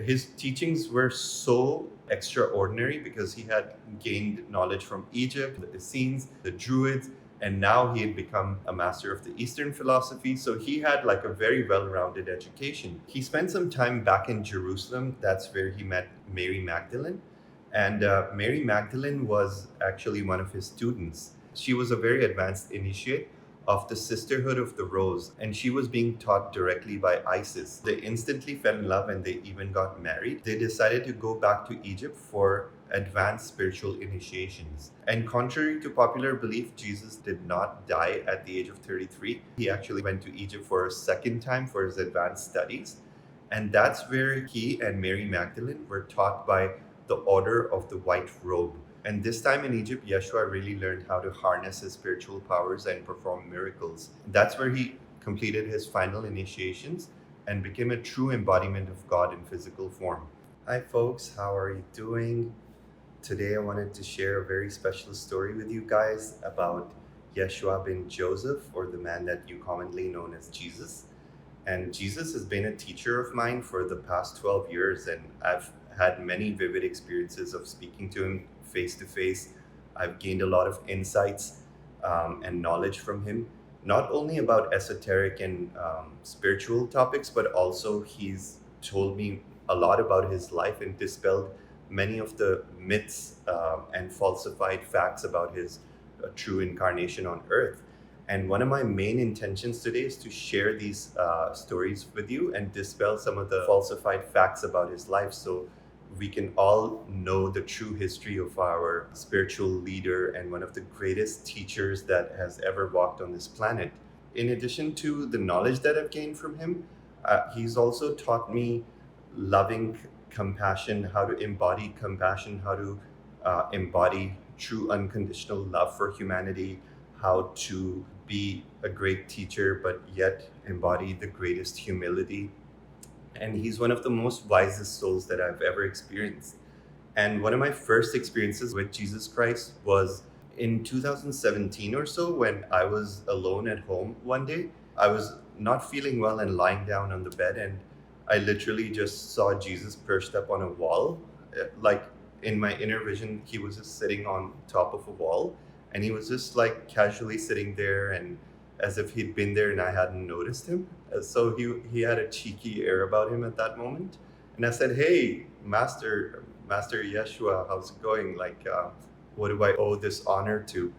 His teachings were so extraordinary because he had gained knowledge from Egypt, the Essenes, the Druids, and now he had become a master of the Eastern philosophy. So he had like a very well rounded education. He spent some time back in Jerusalem. That's where he met Mary Magdalene. And Mary Magdalene was actually one of his students. She was a very advanced initiate of the Sisterhood of the Rose, and she was being taught directly by Isis. They instantly fell in love and they even got married. They decided to go back to Egypt for advanced spiritual initiations. And contrary to popular belief, Jesus did not die at the age of 33. He actually went to Egypt for a second time for his advanced studies. And that's where he and Mary Magdalene were taught by the Order of the White Robe. And this time in Egypt, Yeshua really learned how to harness his spiritual powers and perform miracles. That's where he completed his final initiations and became a true embodiment of God in physical form. Hi, folks, how are you doing? Today, I wanted to share a very special story with you guys about Yeshua ben Joseph, or the man that you commonly know as Jesus. And Jesus has been a teacher of mine for the past 12 years, and I've had many vivid experiences of speaking to him face to face. I've gained a lot of insights and knowledge from him, not only about esoteric and spiritual topics, but also he's told me a lot about his life and dispelled many of the myths and falsified facts about his true incarnation on earth. And one of my main intentions today is to share these stories with you and dispel some of the falsified facts about his life, so we can all know the true history of our spiritual leader and one of the greatest teachers that has ever walked on this planet. In addition to the knowledge that I've gained from him, he's also taught me loving compassion, how to embody compassion, how to embody true unconditional love for humanity, how to be a great teacher but yet embody the greatest humility. And he's one of the most wisest souls that I've ever experienced. And one of my first experiences with Jesus Christ was in 2017 or so, when I was alone at home one day. I was not feeling well and lying down on the bed, and I literally just saw Jesus perched up on a wall. Like, in my inner vision, he was just sitting on top of a wall, and he was just like casually sitting there, and as if he'd been there and I hadn't noticed him. So he had a cheeky air about him at that moment. And I said, "Hey, Master Yeshua, how's it going? Like, what do I owe this honor to?"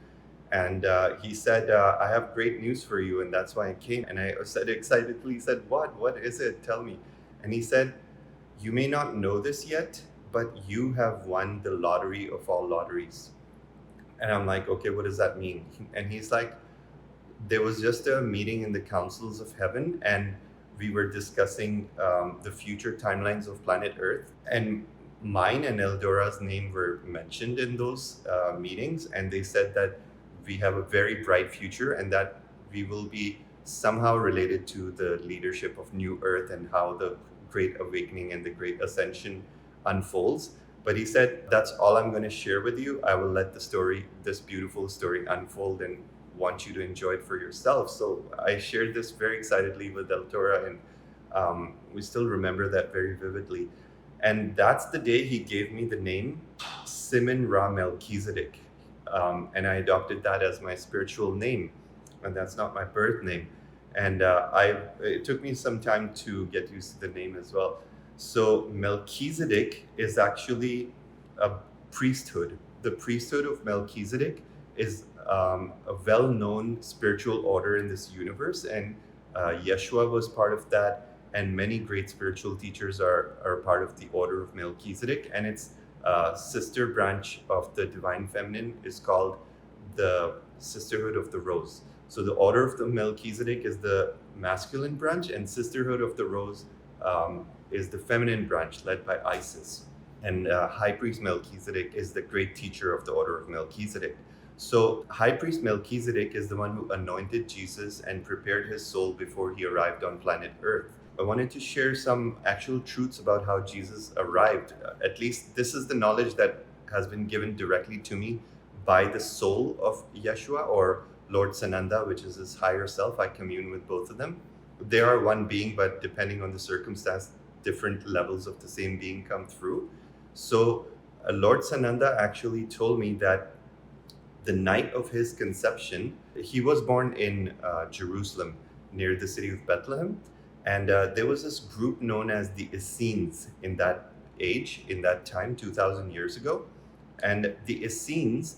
And he said, "I have great news for you, and that's why I came." And I said excitedly, said, What is it? Tell me." And he said, "You may not know this yet, but you have won the lottery of all lotteries." And I'm like, "Okay, what does that mean?" And he's like, "There was just a meeting in the councils of heaven, and we were discussing the future timelines of planet Earth. And mine and Eldora's name were mentioned in those meetings. And they said that we have a very bright future and that we will be somehow related to the leadership of New Earth and how the Great Awakening and the Great Ascension unfolds. But he said, that's all I'm going to share with you. I will let the story, this beautiful story, unfold and want you to enjoy it for yourself." So I shared this very excitedly with El Torah, and we still remember that very vividly. And that's the day he gave me the name Simon Ra Melchizedek. And I adopted that as my spiritual name, and that's not my birth name. And it took me some time to get used to the name as well. So Melchizedek is actually a priesthood. The priesthood of Melchizedek is a well-known spiritual order in this universe, and Yeshua was part of that, and many great spiritual teachers are part of the Order of Melchizedek, and its sister branch of the Divine Feminine is called the Sisterhood of the Rose. So the Order of the Melchizedek is the masculine branch, and Sisterhood of the Rose is the feminine branch led by Isis. And High Priest Melchizedek is the great teacher of the Order of Melchizedek. So High Priest Melchizedek is the one who anointed Jesus and prepared his soul before he arrived on planet Earth. I wanted to share some actual truths about how Jesus arrived. At least this is the knowledge that has been given directly to me by the soul of Yeshua, or Lord Sananda, which is his higher self. I commune with both of them. They are one being, but depending on the circumstance, different levels of the same being come through. So Lord Sananda actually told me that the night of his conception, he was born in Jerusalem, near the city of Bethlehem. And there was this group known as the Essenes in that age, in that time, 2,000 years ago. And the Essenes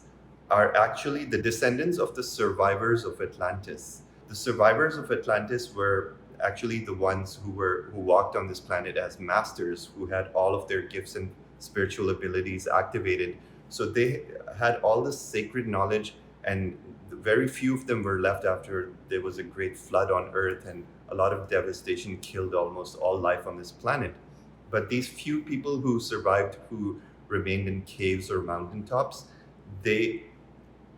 are actually the descendants of the survivors of Atlantis. The survivors of Atlantis were actually the ones who walked on this planet as masters, who had all of their gifts and spiritual abilities activated. So they had all this sacred knowledge, and very few of them were left after there was a great flood on Earth, and a lot of devastation killed almost all life on this planet. But these few people who survived, who remained in caves or mountaintops, they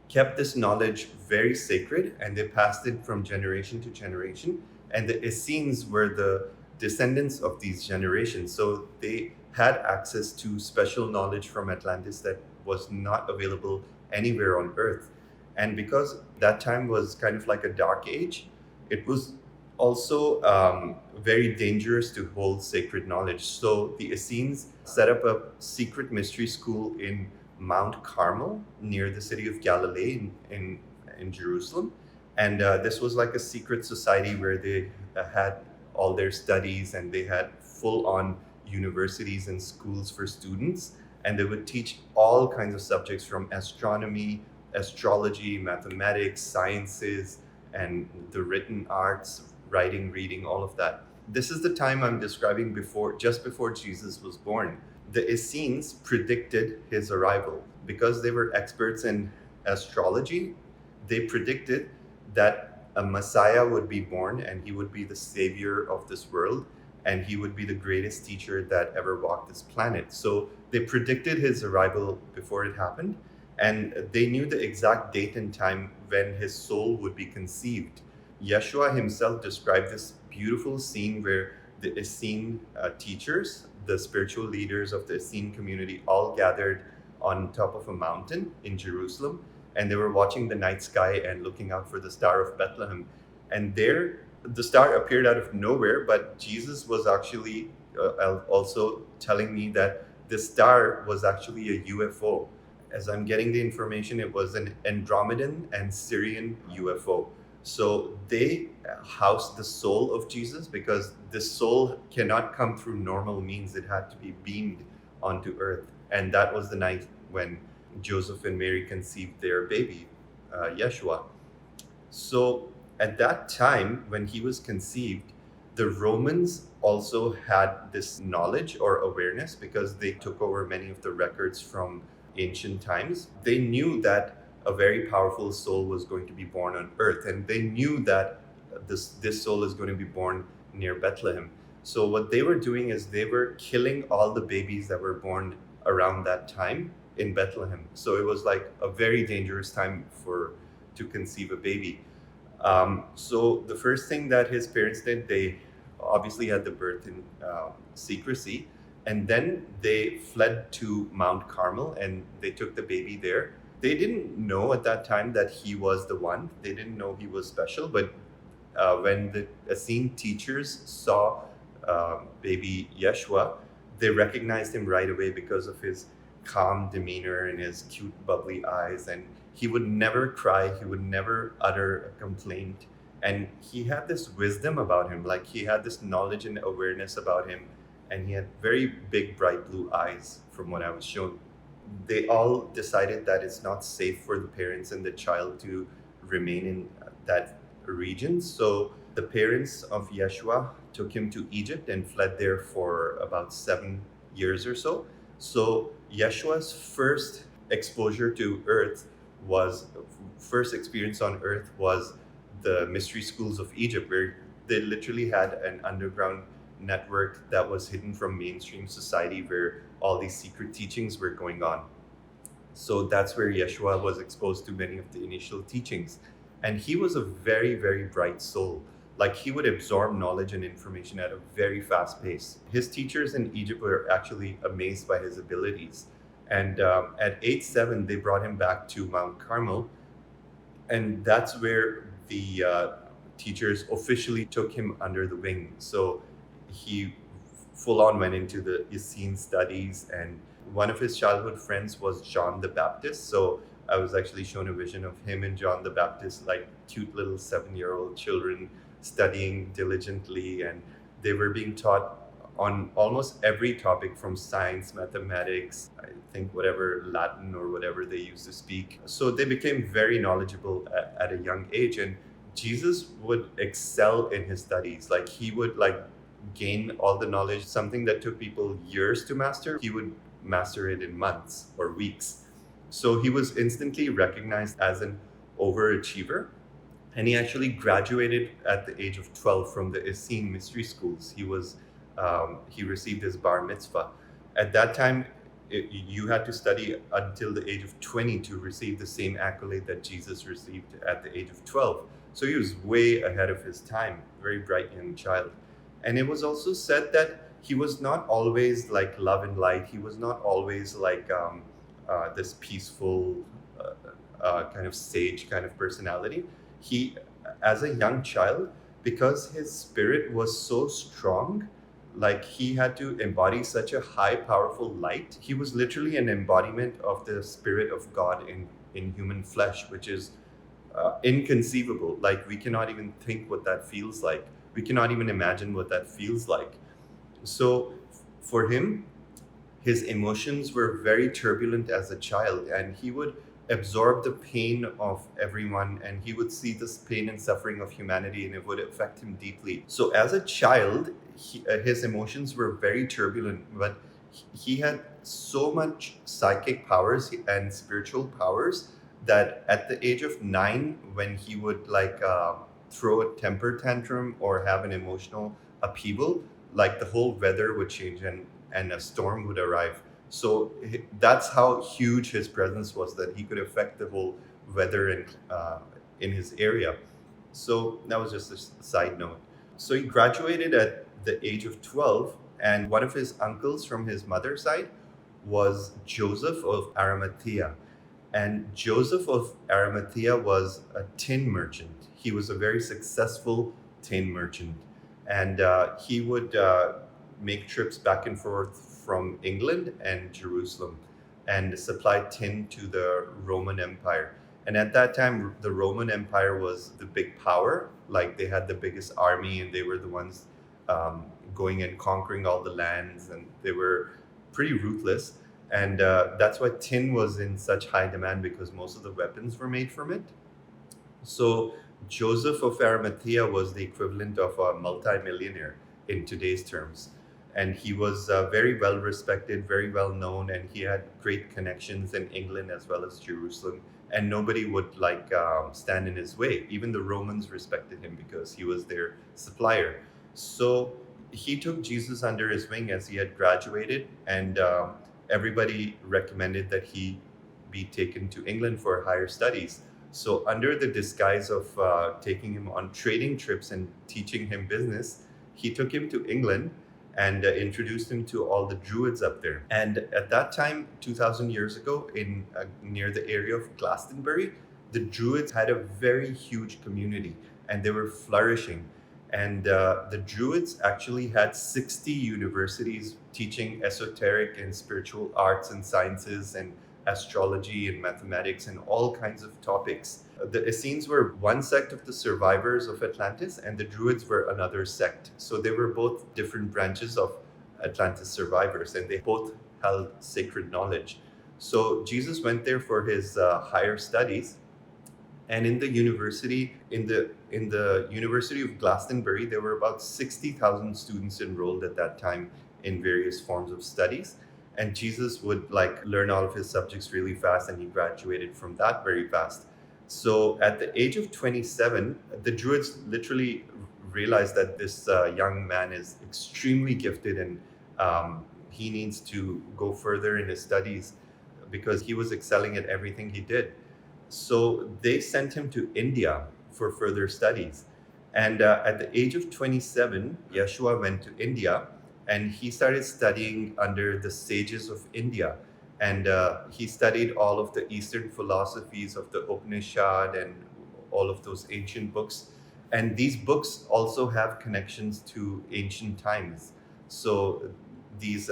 kept this knowledge very sacred, and they passed it from generation to generation. And the Essenes were the descendants of these generations. So they had access to special knowledge from Atlantis that was not available anywhere on Earth. And because that time was kind of like a dark age, it was also very dangerous to hold sacred knowledge. So the Essenes set up a secret mystery school in Mount Carmel near the city of Galilee in Jerusalem. And this was like a secret society where they had all their studies, and they had full on universities and schools for students. And they would teach all kinds of subjects from astronomy, astrology, mathematics, sciences, and the written arts, writing, reading, all of that. This is the time I'm describing just before Jesus was born. The Essenes predicted his arrival. Because they were experts in astrology, they predicted that a Messiah would be born, and he would be the savior of this world, and he would be the greatest teacher that ever walked this planet. So they predicted his arrival before it happened, and they knew the exact date and time when his soul would be conceived. Yeshua himself described this beautiful scene where the Essene teachers, the spiritual leaders of the Essene community, all gathered on top of a mountain in Jerusalem, and they were watching the night sky and looking out for the Star of Bethlehem. And there, the star appeared out of nowhere, but Jesus was actually also telling me that the star was actually a UFO. As I'm getting the information, it was an Andromedan and Syrian UFO. So they housed the soul of Jesus, because the soul cannot come through normal means. It had to be beamed onto earth. And that was the night when Joseph and Mary conceived their baby, Yeshua. So at that time, when he was conceived, the Romans also had this knowledge or awareness, because they took over many of the records from ancient times. They knew that a very powerful soul was going to be born on earth, and they knew that this soul is going to be born near Bethlehem. So what they were doing is they were killing all the babies that were born around that time in Bethlehem. So it was like a very dangerous time to conceive a baby. So the first thing that his parents did, they obviously had the birth in secrecy, and then they fled to Mount Carmel, and they took the baby there. They didn't know at that time that he was the one. They didn't know he was special, but when the Essene teachers saw baby Yeshua, they recognized him right away because of his calm demeanor and his cute, bubbly eyes. And he would never cry. He would never utter a complaint. And he had this wisdom about him. Like, he had this knowledge and awareness about him. And he had very big, bright blue eyes, from what I was shown. They all decided that it's not safe for the parents and the child to remain in that region. So the parents of Yeshua took him to Egypt and fled there for about 7 years or so. So Yeshua's first exposure to earth first experience on earth was the mystery schools of Egypt, where they literally had an underground network that was hidden from mainstream society, where all these secret teachings were going on. So that's where Yeshua was exposed to many of the initial teachings. And he was a very, very bright soul. Like, he would absorb knowledge and information at a very fast pace. His teachers in Egypt were actually amazed by his abilities. And at age 7, they brought him back to Mount Carmel. And that's where the teachers officially took him under the wing. So he full on went into the Essene studies. And one of his childhood friends was John the Baptist. So I was actually shown a vision of him and John the Baptist, like cute little 7-year-old children studying diligently. And they were being taught on almost every topic from science, mathematics, I think whatever Latin or whatever they used to speak. So they became very knowledgeable at a young age. And Jesus would excel in his studies. Like he would like gain all the knowledge, something that took people years to master, he would master it in months or weeks. So he was instantly recognized as an overachiever. And he actually graduated at the age of 12 from the Essene mystery schools. He received his bar mitzvah. At that time, you had to study until the age of 20 to receive the same accolade that Jesus received at the age of 12. So he was way ahead of his time, very bright young child. And it was also said that he was not always like love and light. He was not always like this peaceful, kind of sage kind of personality. He, as a young child, because his spirit was so strong, like he had to embody such a high, powerful light. He was literally an embodiment of the spirit of God in human flesh, which is inconceivable. Like we cannot even think what that feels like. We cannot even imagine what that feels like. So for him, his emotions were very turbulent as a child, and he would absorb the pain of everyone, and he would see this pain and suffering of humanity, and it would affect him deeply. So as a child, his emotions were very turbulent, but he had so much psychic powers and spiritual powers that at the age of 9, when he would like throw a temper tantrum or have an emotional upheaval, like the whole weather would change and a storm would arrive. So that's how huge his presence was, that he could affect the whole weather in his area. So that was just a side note. So he graduated at the age of 12, and one of his uncles from his mother's side was Joseph of Arimathea. And Joseph of Arimathea was a tin merchant. He was a very successful tin merchant. And he would make trips back and forth from England and Jerusalem and supply tin to the Roman Empire. And at that time, the Roman Empire was the big power. Like they had the biggest army, and they were the ones going and conquering all the lands, and they were pretty ruthless. And that's why tin was in such high demand, because most of the weapons were made from it. So Joseph of Arimathea was the equivalent of a multimillionaire in today's terms. And he was very well respected, very well known, and he had great connections in England as well as Jerusalem. And nobody would stand in his way. Even the Romans respected him because he was their supplier. So he took Jesus under his wing as he had graduated, and everybody recommended that he be taken to England for higher studies. So under the disguise of taking him on trading trips and teaching him business, he took him to England and introduced him to all the Druids up there. And at that time, 2,000 years ago, in near the area of Glastonbury, the Druids had a very huge community, and they were flourishing. And the Druids actually had 60 universities teaching esoteric and spiritual arts and sciences and astrology and mathematics and all kinds of topics. The Essenes were one sect of the survivors of Atlantis, and the Druids were another sect. So they were both different branches of Atlantis survivors, and they both held sacred knowledge. So Jesus went there for his higher studies, and in the University of Glastonbury, there were about 60,000 students enrolled at that time in various forms of studies. And Jesus would learn all of his subjects really fast, and he graduated from that very fast. So at the age of 27, the Druids literally realized that this young man is extremely gifted, and he needs to go further in his studies because he was excelling at everything he did. So they sent him to India for further studies. And at the age of 27, Jeshua went to India, and he started studying under the sages of India. And he studied all of the Eastern philosophies of the Upanishad and all of those ancient books. And these books also have connections to ancient times. So these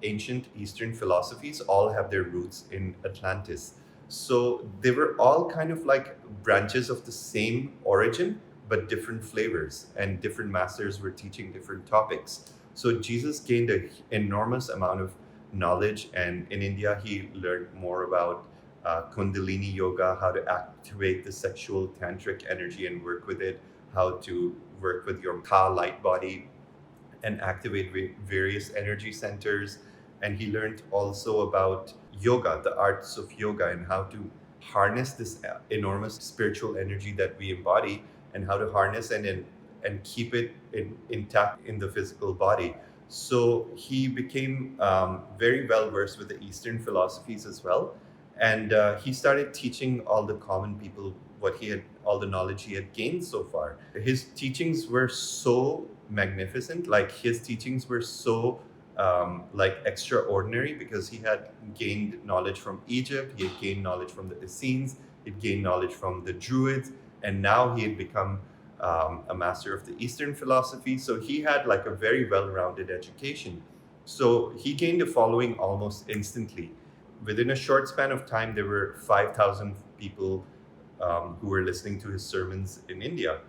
ancient Eastern philosophies all have their roots in Atlantis. So they were all kind of like branches of the same origin, but different flavors, and different masters were teaching different topics. So Jesus gained an enormous amount of knowledge, and in India, he learned more about Kundalini yoga, how to activate the sexual tantric energy and work with it, how to work with your Ka light body and activate various energy centers. And he learned also about yoga, the arts of yoga, and how to harness this enormous spiritual energy that we embody, and how to harness and keep it intact in the physical body. So he became very well versed with the Eastern philosophies as well. And he started teaching all the common people what he had, all the knowledge he had gained so far. His teachings were so magnificent, like his teachings were so like extraordinary, because he had gained knowledge from Egypt, he had gained knowledge from the Essenes, he had gained knowledge from the Druids, and now he had become a master of the Eastern philosophy. So he had like a very well-rounded education. So he gained a following almost instantly. Within a short span of time, there were 5,000 people who were listening to his sermons in India.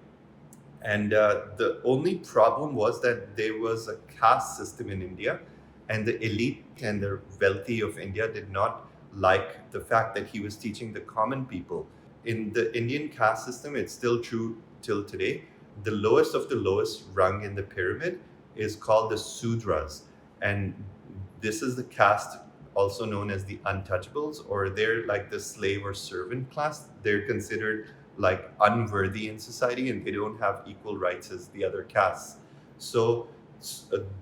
And the only problem was that there was a caste system in India, and the elite and the wealthy of India did not like the fact that he was teaching the common people. In the Indian caste system, it's still true till today. The lowest of the lowest rung in the pyramid is called the Sudras. And this is the caste also known as the untouchables, or they're like the slave or servant class. They're considered like unworthy in society, and they don't have equal rights as the other castes. So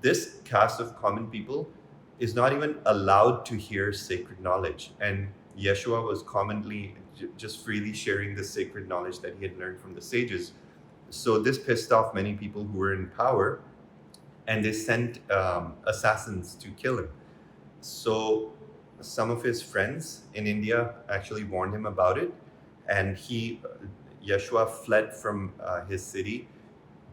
this caste of common people is not even allowed to hear sacred knowledge. And Yeshua was commonly just freely sharing the sacred knowledge that he had learned from the sages. So this pissed off many people who were in power, and they sent assassins to kill him. So some of his friends in India actually warned him about it, and Yeshua fled from his city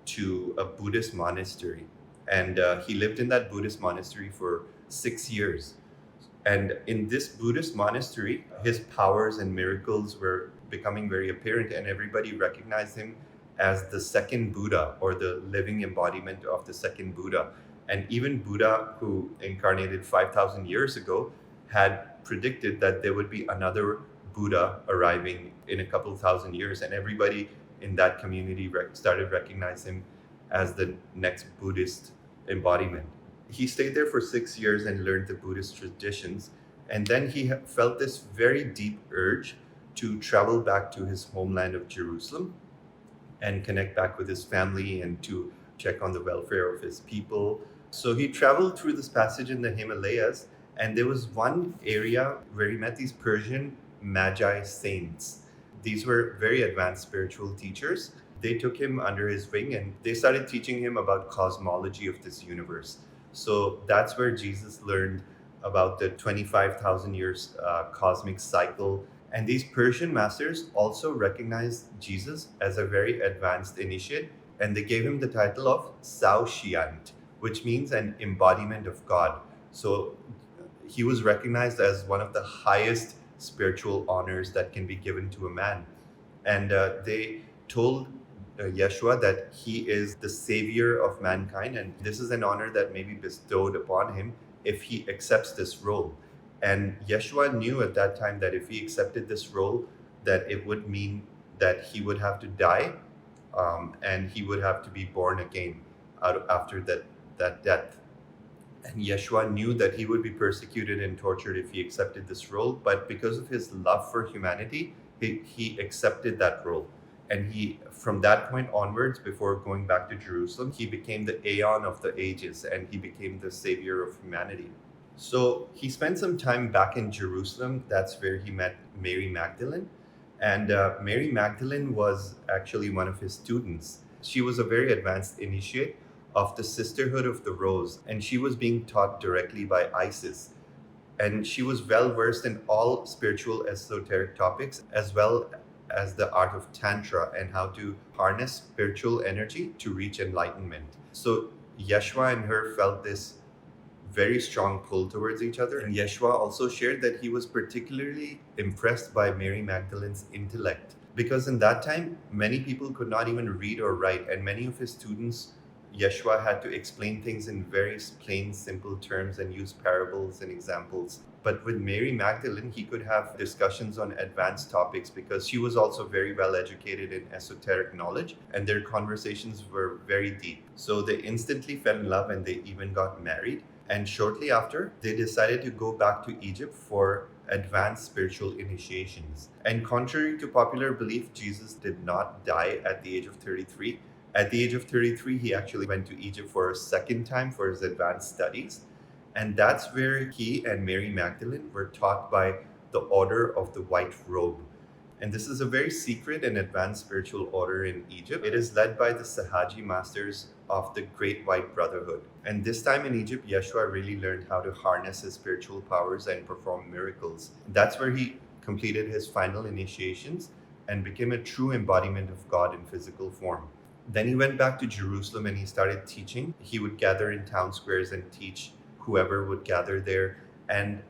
to a Buddhist monastery, and he lived in that Buddhist monastery for 6 years. And in this Buddhist monastery, his powers and miracles were becoming very apparent, and everybody recognized him as the second Buddha, or the living embodiment of the second Buddha. And even Buddha, who incarnated 5,000 years ago, had predicted that there would be another Buddha arriving in a couple thousand years, and everybody in that community started recognizing him as the next Buddhist embodiment. He stayed there for 6 years and learned the Buddhist traditions, and then he felt this very deep urge to travel back to his homeland of Jerusalem and connect back with his family and to check on the welfare of his people. So he traveled through this passage in the Himalayas, and there was one area where he met these Persian Magi saints. These were very advanced spiritual teachers. They took him under his wing, and they started teaching him about cosmology of this universe. So that's where Jesus learned about the 25,000 years cosmic cycle. And these Persian masters also recognized Jesus as a very advanced initiate, and they gave him the title of Saoshyant, which means an embodiment of God. So he was recognized as one of the highest spiritual honors that can be given to a man. And they told Yeshua that he is the savior of mankind, and this is an honor that may be bestowed upon him if he accepts this role. And Yeshua knew at that time that if he accepted this role, that it would mean that he would have to die, and he would have to be born again after that death. And Yeshua knew that he would be persecuted and tortured if he accepted this role, but because of his love for humanity, he accepted that role. And from that point onwards, before going back to Jerusalem, he became the Aeon of the ages, and he became the savior of humanity. So he spent some time back in Jerusalem. That's where he met Mary Magdalene. And Mary Magdalene was actually one of his students. She was a very advanced initiate of the Sisterhood of the Rose, and she was being taught directly by Isis. And she was well versed in all spiritual esoteric topics, as well as the art of Tantra and how to harness spiritual energy to reach enlightenment. So Yeshua and her felt this very strong pull towards each other. And Yeshua also shared that he was particularly impressed by Mary Magdalene's intellect. Because in that time, many people could not even read or write, and many of his students, Yeshua had to explain things in very plain, simple terms and use parables and examples. But with Mary Magdalene, he could have discussions on advanced topics because she was also very well educated in esoteric knowledge, and their conversations were very deep. So they instantly fell in love and they even got married. And shortly after, they decided to go back to Egypt for advanced spiritual initiations. And contrary to popular belief, Jesus did not die at the age of 33. At the age of 33, he actually went to Egypt for a second time for his advanced studies. And that's where he and Mary Magdalene were taught by the Order of the White Robe. And this is a very secret and advanced spiritual order in Egypt. It is led by the Sahaji masters of the Great White Brotherhood. And this time in Egypt, Yeshua really learned how to harness his spiritual powers and perform miracles. That's where he completed his final initiations and became a true embodiment of God in physical form. Then he went back to Jerusalem and he started teaching. He would gather in town squares and teach whoever would gather there. And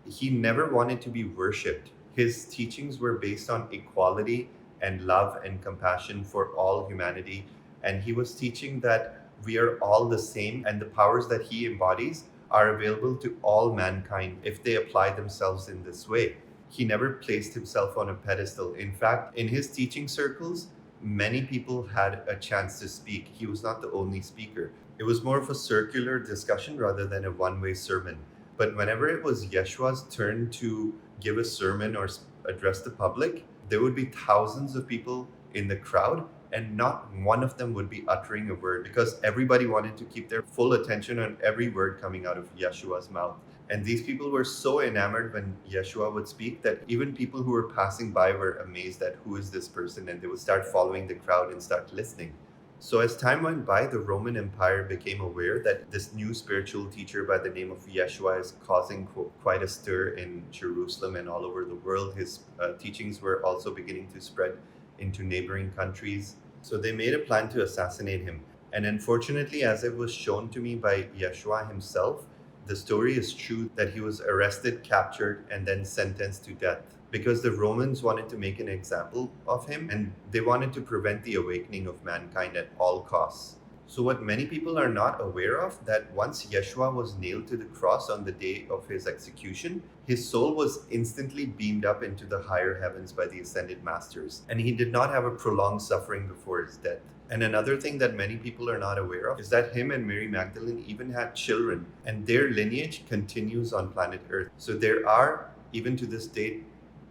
he never wanted to be worshipped. His teachings were based on equality and love and compassion for all humanity. And he was teaching that we are all the same, and the powers that he embodies are available to all mankind if they apply themselves in this way. He never placed himself on a pedestal. In fact, in his teaching circles, many people had a chance to speak. He was not the only speaker. It was more of a circular discussion rather than a one-way sermon. But whenever it was Yeshua's turn to give a sermon or address the public, there would be thousands of people in the crowd, and not one of them would be uttering a word because everybody wanted to keep their full attention on every word coming out of Yeshua's mouth. And these people were so enamored when Yeshua would speak that even people who were passing by were amazed at who is this person, and they would start following the crowd and start listening. So as time went by, the Roman Empire became aware that this new spiritual teacher by the name of Yeshua is causing quite a stir in Jerusalem and all over the world. His teachings were also beginning to spread into neighboring countries. So they made a plan to assassinate him. And unfortunately, as it was shown to me by Yeshua himself, the story is true that he was arrested, captured, and then sentenced to death because the Romans wanted to make an example of him and they wanted to prevent the awakening of mankind at all costs. So what many people are not aware of, that once Yeshua was nailed to the cross on the day of his execution, his soul was instantly beamed up into the higher heavens by the ascended masters, and he did not have a prolonged suffering before his death. And another thing that many people are not aware of is that him and Mary Magdalene even had children, and their lineage continues on planet Earth. So there are, even to this date,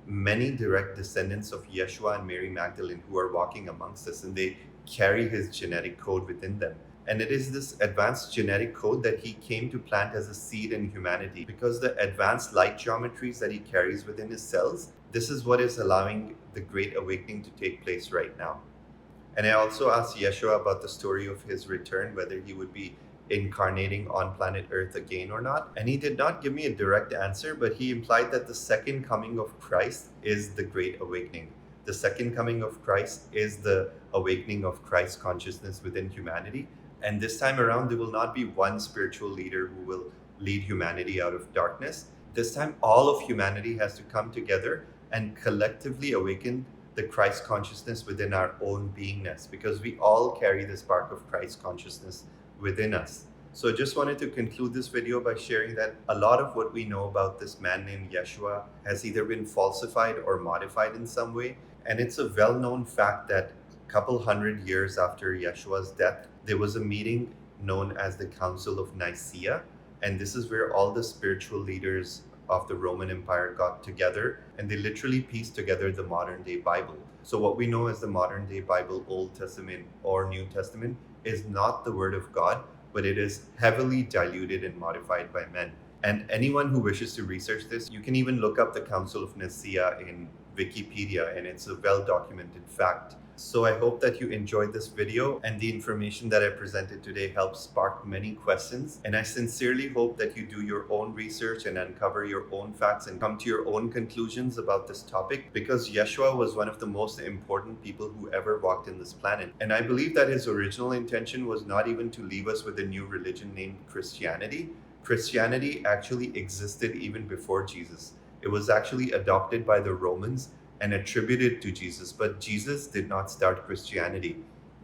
many direct descendants of Yeshua and Mary Magdalene who are walking amongst us, and they carry his genetic code within them. And it is this advanced genetic code that he came to plant as a seed in humanity. Because the advanced light geometries that he carries within his cells, this is what is allowing the Great Awakening to take place right now. And I also asked Yeshua about the story of his return, whether he would be incarnating on planet Earth again or not. And he did not give me a direct answer, but he implied that the second coming of Christ is the Great Awakening. The second coming of Christ is the awakening of Christ consciousness within humanity. And this time around, there will not be one spiritual leader who will lead humanity out of darkness. This time, all of humanity has to come together and collectively awaken the Christ consciousness within our own beingness, because we all carry the spark of Christ consciousness within us. So I just wanted to conclude this video by sharing that a lot of what we know about this man named Yeshua has either been falsified or modified in some way. And it's a well-known fact that a couple hundred years after Yeshua's death, there was a meeting known as the Council of Nicaea. And this is where all the spiritual leaders of the Roman Empire got together, and they literally pieced together the modern day Bible. So what we know as the modern day Bible, Old Testament or New Testament, is not the word of God, but it is heavily diluted and modified by men. And anyone who wishes to research this, you can even look up the Council of Nicaea in Wikipedia, and it's a well-documented fact. So I hope that you enjoyed this video and the information that I presented today helped spark many questions. And I sincerely hope that you do your own research and uncover your own facts and come to your own conclusions about this topic, because Jeshua was one of the most important people who ever walked in this planet. And I believe that his original intention was not even to leave us with a new religion named Christianity. Christianity actually existed even before Jesus. It was actually adopted by the Romans and attributed to Jesus, but Jesus did not start Christianity.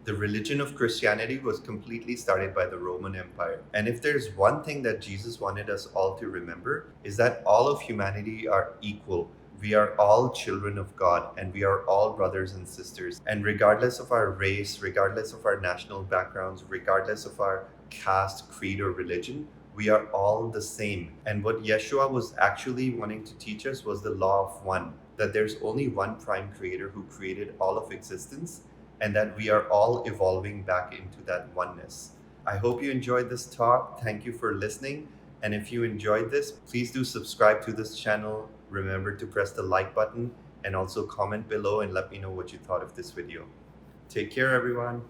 The religion of Christianity was completely started by the Roman Empire. And if there's one thing that Jesus wanted us all to remember, is that all of humanity are equal. We are all children of God, and we are all brothers and sisters. And regardless of our race, regardless of our national backgrounds, regardless of our caste, creed, or religion, we are all the same. And what Yeshua was actually wanting to teach us was the law of one, that there's only one prime creator who created all of existence, and that we are all evolving back into that oneness. I hope you enjoyed this talk. Thank you for listening. And if you enjoyed this, please do subscribe to this channel. Remember to press the like button and also comment below and let me know what you thought of this video. Take care, everyone.